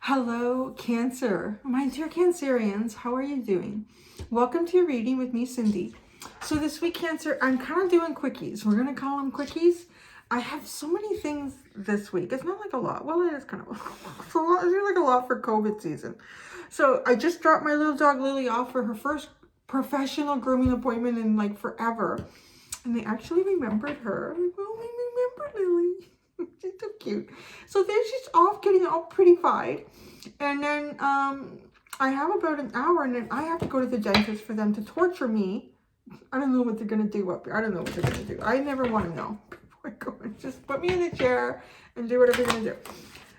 Hello, Cancer. My dear Cancerians, how are you doing? Welcome to your reading with me, Cindy. So this week, Cancer, I'm kind of doing quickies. We're going to call them quickies. I have so many things this week. It's not like a lot. Well, it is kind of it's a lot. It's like a lot for COVID season. So I just dropped my little dog Lily off for her first professional grooming appointment in like forever. And they actually remembered her. Like, well, we remember Lily. She's so cute. So then she's off getting all prettified. And then I have about an hour and then I have to go to the dentist for them to torture me. I don't know what they're going to do up here. I don't know what they're going to do. I never want to know. Just put me in the chair and do whatever they're going to do.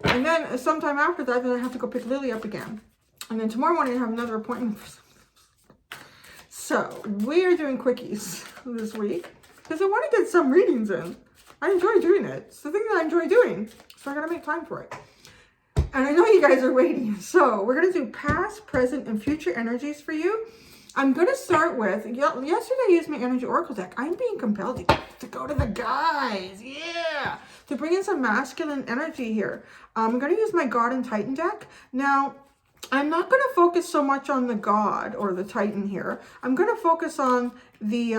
And then sometime after that, then I have to go pick Lily up again. And then tomorrow morning I have another appointment. So we are doing quickies this week because I want to get some readings in. I enjoy doing it. It's the thing that I enjoy doing. So I got to make time for it. And I know you guys are waiting. So we're going to do past, present, and future energies for you. I'm going to start with, yesterday I used my Energy Oracle deck. I'm being compelled to go to the guys. Yeah. To bring in some masculine energy here. I'm going to use my God and Titan deck. Now, I'm not going to focus so much on the God or the Titan here. I'm going to focus on the,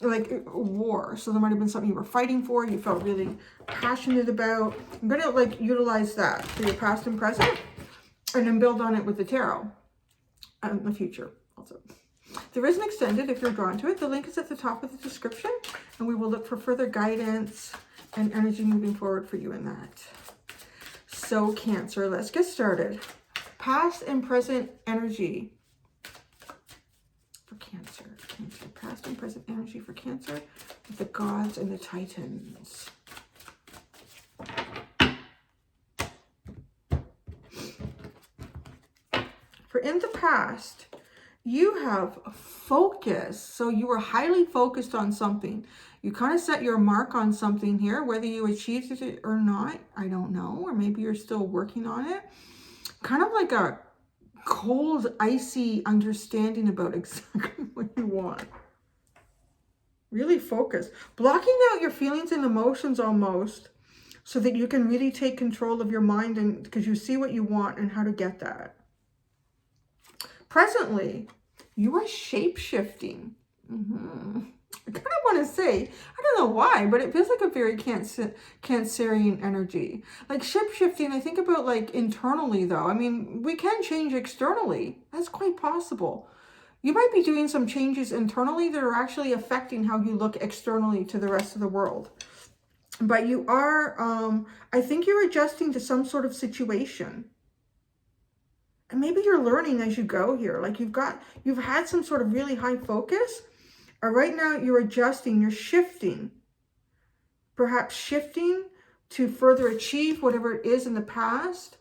like war. So there might have been something you were fighting for, you felt really passionate about. I'm going to like utilize that for your past and present and then build on it with the tarot and the future also. There is an extended if you're drawn to it. The link is at the top of the description and we will look for further guidance and energy moving forward for you in that. So Cancer, let's get started. Past and present energy for Cancer. Past and present energy for Cancer with the gods and the Titans. For in the past, you have focus. So you were highly focused on something. You kind of set your mark on something here. Whether you achieved it or not, I don't know. Or maybe you're still working on it. Kind of like a cold, icy understanding about exactly what you want. Really focus. Blocking out your feelings and emotions almost so that you can really take control of your mind and because you see what you want and how to get that. Presently, you are shape-shifting. I kind of want to say, I don't know why, but it feels like a very Cancerian energy. Like shape-shifting, I think about like internally though. I mean, we can change externally. That's quite possible. You might be doing some changes internally that are actually affecting how you look externally to the rest of the world. But you are, I think you're adjusting to some sort of situation. And maybe you're learning as you go here. Like you've had some sort of really high focus. Or right now you're adjusting, you're shifting. Perhaps shifting to further achieve whatever it is in the past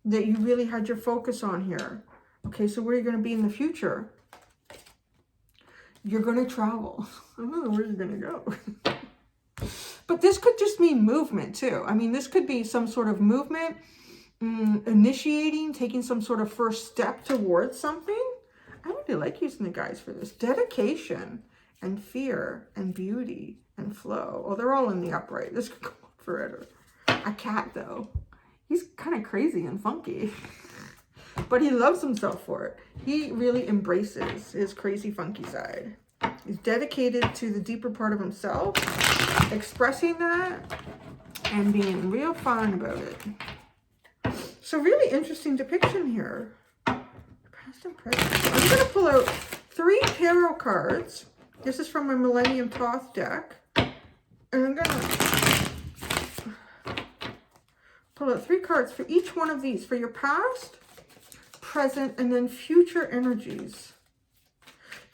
that you really had your focus on here. Okay, so where are you going to be in the future? You're going to travel. I don't know where you're going to go. But this could just mean movement too. I mean, this could be some sort of movement, initiating, taking some sort of first step towards something. I really like using the guys for this. Dedication and fear and beauty and flow. Oh, they're all in the upright. This could go on forever. A cat though. He's kind of crazy and funky. But he loves himself for it. He really embraces his crazy, funky side. He's dedicated to the deeper part of himself, expressing that, and being real fun about it. So really interesting depiction here. Past and present. I'm going to pull out 3 tarot cards. This is from my Millennium Thoth deck. And I'm going to pull out 3 cards for each one of these. For your past, present, and then future energies.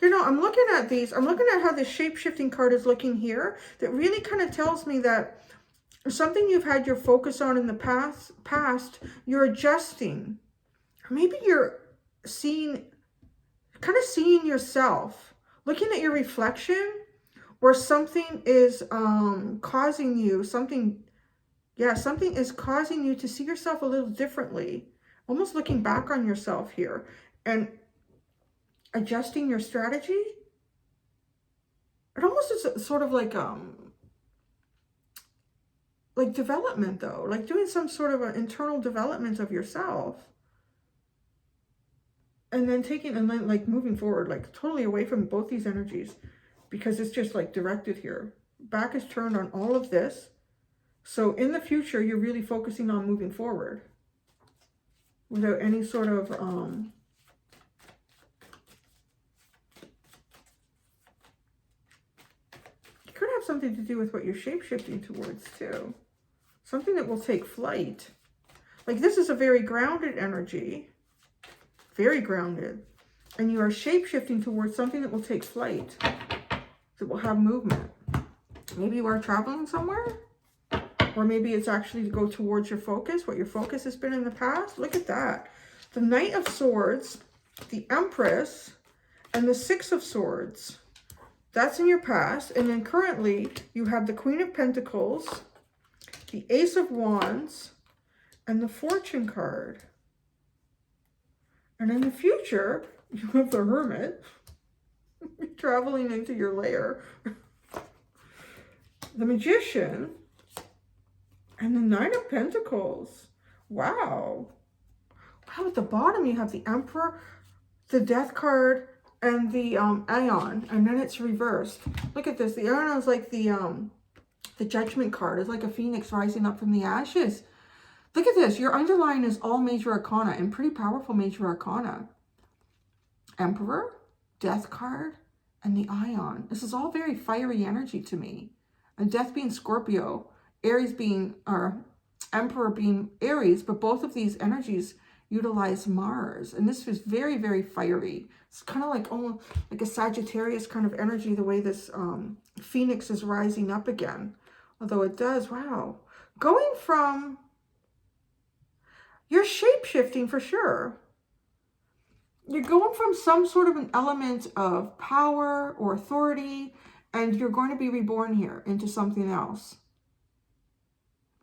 You know, I'm looking at these. I'm looking at how the shape-shifting card is looking here. That really kind of tells me that something you've had your focus on in the past, you're adjusting. Or maybe you're seeing yourself, looking at your reflection, or something is causing you, something is causing you to see yourself a little differently. Almost looking back on yourself here and adjusting your strategy. It almost is sort of like like development though, like doing some sort of an internal development of yourself. And then taking, and then like moving forward, like totally away from both these energies, because it's just like directed here. Back is turned on all of this. So in the future, you're really focusing on moving forward without any sort of, it could have something to do with what you're shape-shifting towards too. Something that will take flight. Like this is a very grounded energy. Very grounded. And you are shape-shifting towards something that will take flight. That will have movement. Maybe you are traveling somewhere. Or maybe it's actually to go towards your focus, what your focus has been in the past. Look at that. The Knight of Swords, the Empress, and the Six of Swords. That's in your past. And then currently, you have the Queen of Pentacles, the Ace of Wands, and the Fortune card. And in the future, you have the Hermit. You're traveling into your lair. The Magician. And the Nine of Pentacles. Wow. Wow, at the bottom you have the Emperor, the Death card, and the Aeon. And then it's reversed. Look at this. The Aeon is like the Judgment card. It's like a phoenix rising up from the ashes. Look at this. Your underline is all major arcana and pretty powerful major arcana. Emperor, Death card, and the Ion. This is all very fiery energy to me. And Death being Scorpio, Aries being, or Emperor being Aries, but both of these energies utilize Mars. And this is very, very fiery. It's kind of like almost like a Sagittarius kind of energy, the way this Phoenix is rising up again. Although it does, wow. Going from, you're shape-shifting for sure. You're going from some sort of an element of power or authority, and you're going to be reborn here into something else.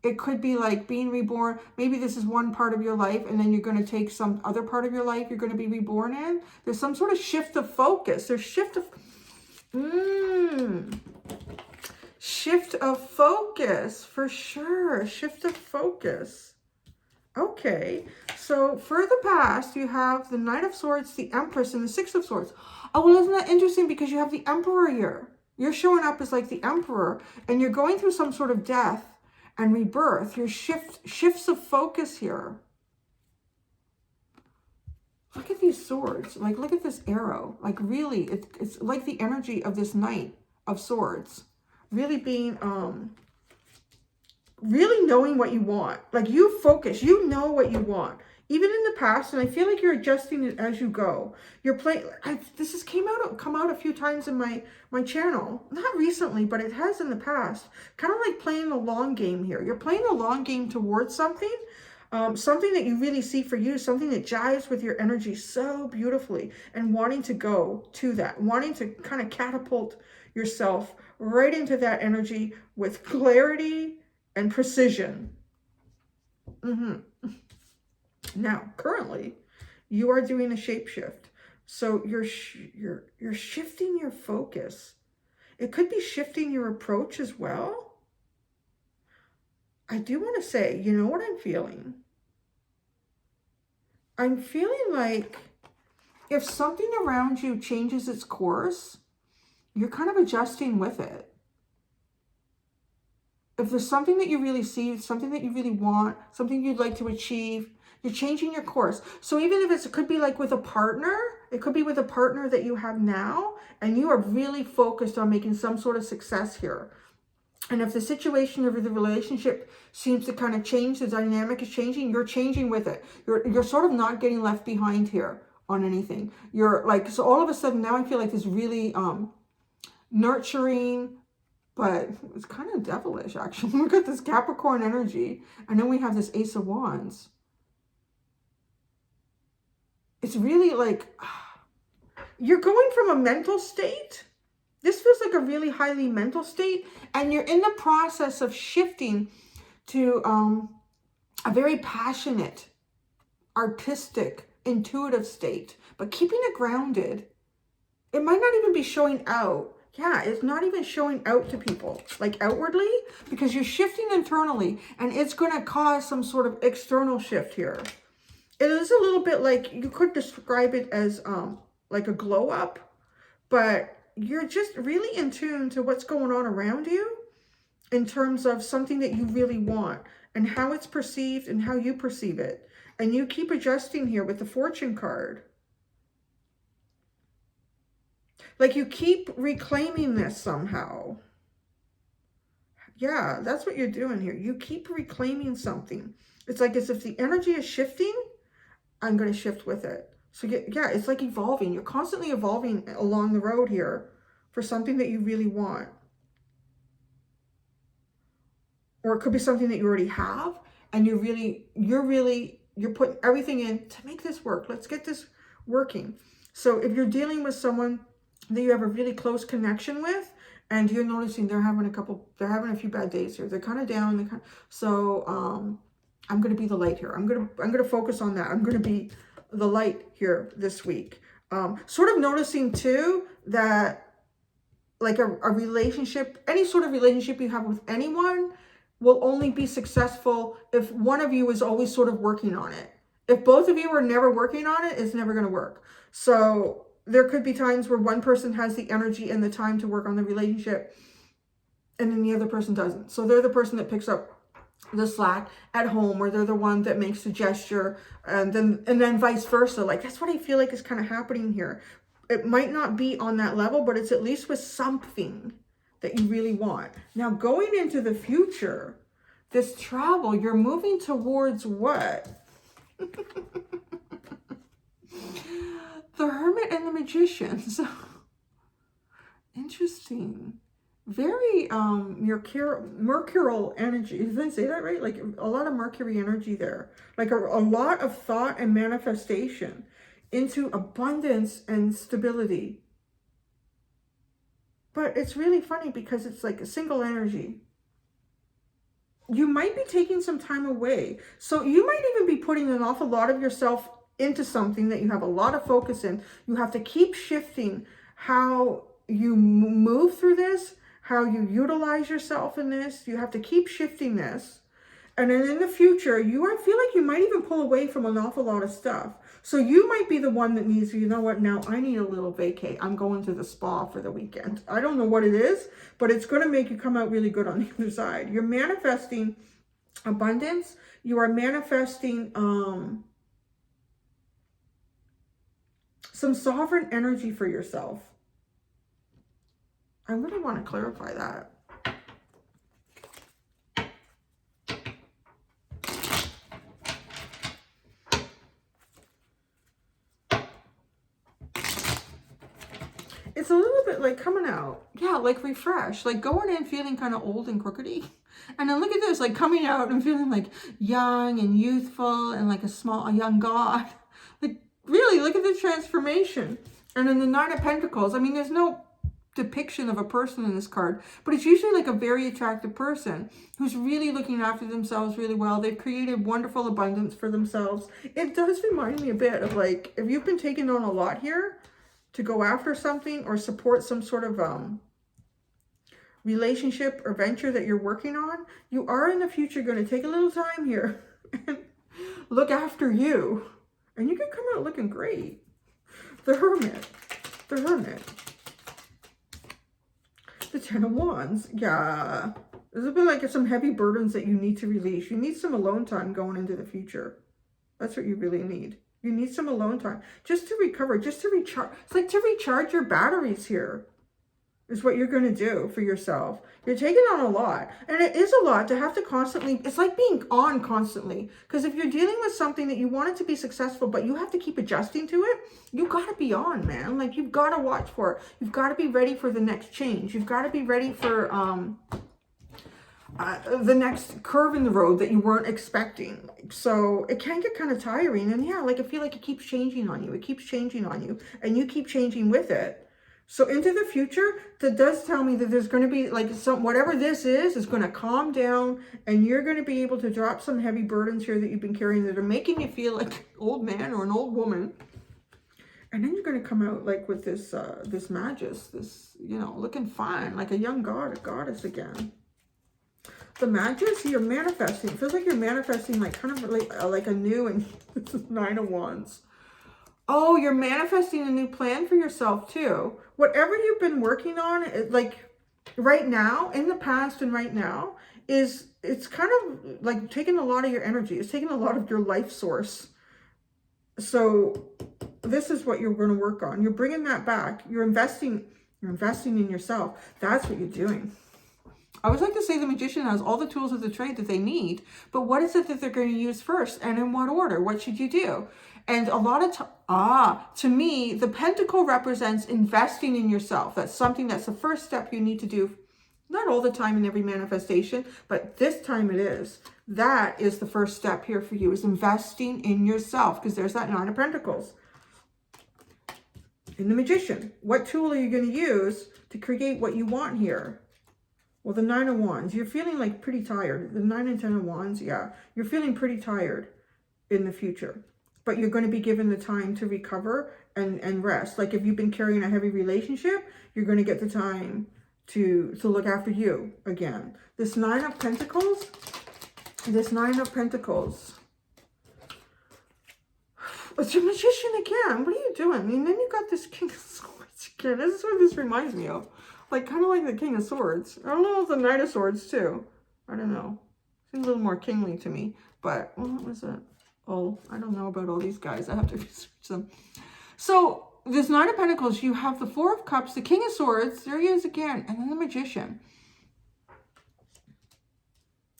It could be like being reborn. Maybe this is one part of your life, and then you're going to take some other part of your life you're going to be reborn in. There's some sort of shift of focus. There's shift of... Shift of focus, for sure. Shift of focus. Okay. So for the past, you have the Knight of Swords, the Empress, and the Six of Swords. Oh, well, isn't that interesting? Because you have the Emperor here. You're showing up as like the Emperor, and you're going through some sort of death and rebirth. Your shifts of focus here. Look at these swords. Like, look at this arrow. Like, really, it's like the energy of this Knight of Swords. Really being, really knowing what you want. Like, you focus. You know what you want. Even in the past, and I feel like you're adjusting it as you go. You're playing, this has come out a few times in my channel. Not recently, but it has in the past. Kind of like playing the long game here. You're playing the long game towards something. Something that you really see for you. Something that jives with your energy so beautifully. And wanting to go to that. Wanting to kind of catapult yourself right into that energy with clarity and precision. Now, currently, you are doing a shapeshift. So you're shifting your focus. It could be shifting your approach as well. I do want to say, you know what I'm feeling? I'm feeling like if something around you changes its course, you're kind of adjusting with it. If there's something that you really see, something that you really want, something you'd like to achieve, you're changing your course. So even if it could be like with a partner, it could be with a partner that you have now, and you are really focused on making some sort of success here. And if the situation of the relationship seems to kind of change, the dynamic is changing, you're changing with it. You're sort of not getting left behind here on anything. You're like, so all of a sudden now I feel like this really nurturing, but it's kind of devilish actually. We've got this Capricorn energy, and then we have this Ace of Wands. It's really like, you're going from a mental state. This feels like a really highly mental state. And you're in the process of shifting to a very passionate, artistic, intuitive state. But keeping it grounded. It might not even be showing out Yeah, it's not even showing out to people, like outwardly, because you're shifting internally, and it's going to cause some sort of external shift here. It is a little bit like, you could describe it as like a glow up, but you're just really in tune to what's going on around you in terms of something that you really want and how it's perceived and how you perceive it. And you keep adjusting here with the Fortune card. Like you keep reclaiming this somehow. Yeah, that's what you're doing here. You keep reclaiming something. It's like as if the energy is shifting, I'm going to shift with it. So yeah, it's like evolving. You're constantly evolving along the road here for something that you really want. Or it could be something that you already have, and you're putting everything in to make this work. Let's get this working. So if you're dealing with someone that you have a really close connection with, and you're noticing they're having a few bad days here. They're kind of down. So I'm going to be the light here. I'm going to focus on that. I'm going to be the light here this week. Sort of noticing too that like a relationship, any sort of relationship you have with anyone, will only be successful if one of you is always sort of working on it. If both of you are never working on it, it's never going to work. So there could be times where one person has the energy and the time to work on the relationship, and then the other person doesn't. So they're the person that picks up the slack at home, or they're the one that makes the gesture, and then vice versa. Like that's what I feel like is kind of happening here. It might not be on that level, but it's at least with something that you really want. Now, going into the future, this travel, you're moving towards what? The Hermit and the Magician. So, interesting. Very mercurial energy. Did I say that right? Like a lot of Mercury energy there. Like a lot of thought and manifestation into abundance and stability. But it's really funny because it's like a single energy. You might be taking some time away. So you might even be putting an awful lot of yourself into something that you have a lot of focus in. You have to keep shifting how you move through this, how you utilize yourself in this. You have to keep shifting this. And then in the future, I feel like you might even pull away from an awful lot of stuff. So you might be the one that needs, you know what, now I need a little vacay. I'm going to the spa for the weekend. I don't know what it is, but it's going to make you come out really good on the other side. You're manifesting abundance. You are manifesting some sovereign energy for yourself. I really want to clarify that. It's a little bit like coming out, yeah, like refresh, like going in feeling kind of old and crookedy. And then look at this, like coming out and feeling like young and youthful and like a young god. Like really, look at the transformation. And then the Nine of Pentacles, I mean, there's no depiction of a person in this card, but it's usually like a very attractive person who's really looking after themselves really well. They've created wonderful abundance for themselves. It does remind me a bit of like, if you've been taking on a lot here, to go after something or support some sort of relationship or venture that you're working on, you are in the future going to take a little time here and look after you. And you can come out looking great. The Hermit. The Hermit. The Ten of Wands. Yeah. There's a bit like some heavy burdens that you need to release. You need some alone time going into the future. That's what you really need. You need some alone time just to recover, just to recharge. It's like to recharge your batteries here is what you're going to do for yourself. You're taking on a lot, and it is a lot to have to constantly, it's like being on constantly, because if you're dealing with something that you want it to be successful, but you have to keep adjusting to it, you got to be on, man. Like you've got to watch for it. You've got to be ready for the next change. You've got to be ready for, the next curve in the road that you weren't expecting. So it can get kind of tiring. And yeah, like I feel like it keeps changing on you. It keeps changing on you. And you keep changing with it. So into the future, that does tell me that there's going to be like whatever this is going to calm down. And you're going to be able to drop some heavy burdens here that you've been carrying that are making you feel like an old man or an old woman. And then you're going to come out like with this, this Magus, this, you know, looking fine, like a young goddess again. The Magus, you're manifesting. It feels like you're manifesting like kind of like a new, and this is 9 of Wands. Oh, you're manifesting a new plan for yourself too. Whatever you've been working on, like right now, in the past and right now, it's kind of like taking a lot of your energy. It's taking a lot of your life source. So this is what you're going to work on. You're bringing that back. You're investing in yourself. That's what you're doing. I always like to say the magician has all the tools of the trade that they need, but what is it that they're going to use first, and in what order? What should you do? And a lot of to me, the pentacle represents investing in yourself. That's something that's the first step you need to do. Not all the time in every manifestation, but this time it is. That is the first step here for you, is investing in yourself, because there's that 9 of Pentacles. In the magician, what tool are you going to use to create what you want here? Well, the 9 of Wands, you're feeling like pretty tired. The 9 and 10 of Wands, yeah. You're feeling pretty tired in the future. But you're going to be given the time to recover and rest. Like if you've been carrying a heavy relationship, you're going to get the time to look after you again. This 9 of Pentacles, it's your magician again. What are you doing? And then you got this King of Swords again. This is what this reminds me of. Like, kind of like the King of Swords. I don't know if the Knight of Swords, too. I don't know. Seems a little more kingly to me. But, well, what was it? Oh, I don't know about all these guys. I have to research them. So, this 9 of Pentacles, you have the 4 of Cups, the King of Swords. There he is again. And then the Magician.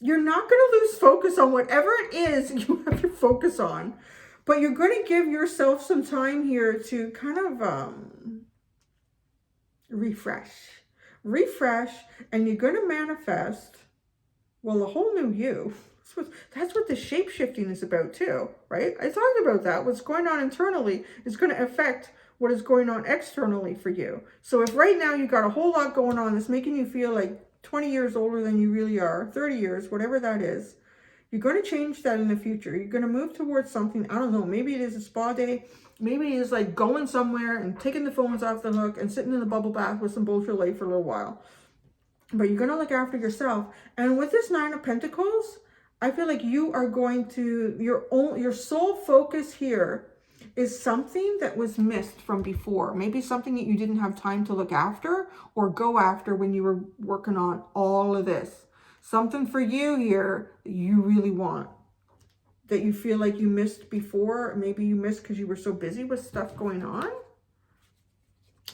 You're not going to lose focus on whatever it is you have your focus on. But you're going to give yourself some time here to kind of refresh, and you're going to manifest, well, a whole new you. That's what the shape-shifting is about too, right? I talked about that. What's going on internally is going to affect what is going on externally for you. So if right now you got a whole lot going on that's making you feel like 20 years older than you really are, 30 years, whatever that is, you're going to change that in the future. You're going to move towards something, I don't know, maybe it is a spa day. Maybe it's like going somewhere and taking the phones off the hook and sitting in the bubble bath with some Beaujolais for a little while. But you're going to look after yourself. And with this 9 of Pentacles, I feel like you are going to, your sole focus here is something that was missed from before. Maybe something that you didn't have time to look after or go after when you were working on all of this. Something for you here that you really want, that you feel like you missed before. Maybe you missed because you were so busy with stuff going on.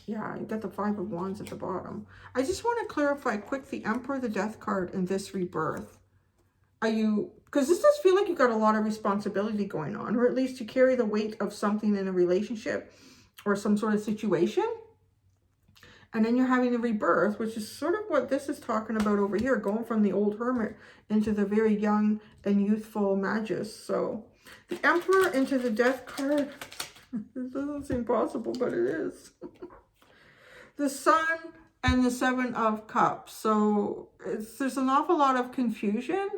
Yeah, you got the 5 of Wands at the bottom. I just want to clarify quick the Emperor, the Death card, and this rebirth. Are you, because this does feel like you got a lot of responsibility going on, or at least you carry the weight of something in a relationship or some sort of situation. And then you're having a rebirth, which is sort of what this is talking about over here, going from the old hermit into the very young and youthful Magus. So the Emperor into the Death card, this doesn't seem possible, but it is. The Sun and the 7 of Cups. So there's an awful lot of confusion.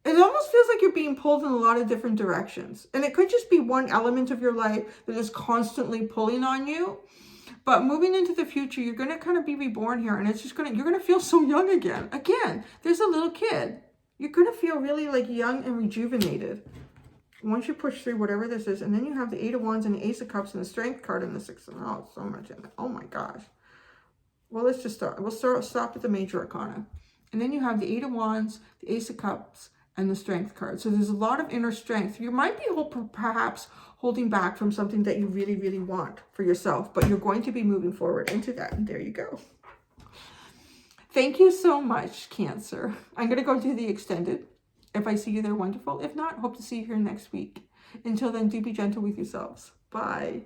It almost feels like you're being pulled in a lot of different directions. And it could just be one element of your life that is constantly pulling on you. But moving into the future, you're going to kind of be reborn here. And it's just going to, you're going to feel so young again. Again, there's a little kid. You're going to feel really like young and rejuvenated once you push through whatever this is. And then you have the 8 of Wands and the Ace of Cups and the Strength card and the 6 of, oh, so much in it. Oh my gosh. Well, let's just start. We'll stop at the Major Arcana. And then you have the 8 of Wands, the Ace of Cups, and the Strength card. So there's a lot of inner strength. You might be perhaps holding back from something that you really, really want for yourself, but you're going to be moving forward into that. And there you go. Thank you so much, Cancer. I'm going to go do the extended. If I see you there, wonderful. If not, hope to see you here next week. Until then, do be gentle with yourselves. Bye.